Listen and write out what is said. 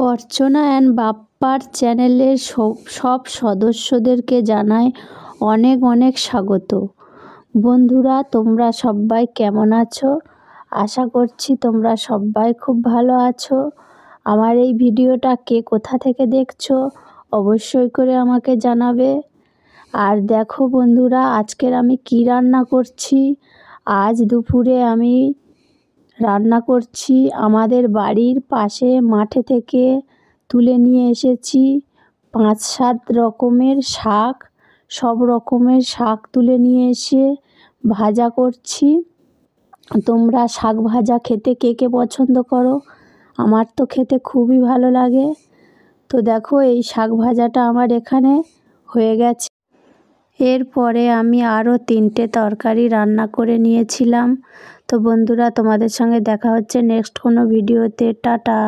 অর্চনা and বাপ্পার চ্যানেলের সব সদস্যদেরকে জানাই অনেক অনেক স্বাগত। বন্ধুরা, তোমরা সবাই কেমন আছো? আশা করছি তোমরা সবাই খুব ভালো আছো। আমার এই ভিডিওটা কে কোথা থেকে দেখছো অবশ্যই করে আমাকে জানাবে। আর দেখো বন্ধুরা, আজকের আমি কি রান্না করছি। আজ দুপুরে আমি রান্না করছি আমাদের বাড়ির পাশে মাঠে থেকে তুলে নিয়ে এসেছি 5-7 রকমের শাক। সব রকমের শাক তুলে নিয়ে এসে ভাজা করছি। তোমরা শাক ভাজা খেতে কে কে পছন্দ করো? আমার তো খেতে খুবই ভালো লাগে। তো দেখো, এই শাক ভাজাটা আমার এখানে হয়ে গেছে। এরপরে আমি আরও 3টে তরকারি রান্না করে নিয়েছিলাম। তো বন্ধুরা, তোমাদের সঙ্গে দেখা হচ্ছে নেক্সট কোনো ভিডিওতে। টাটা।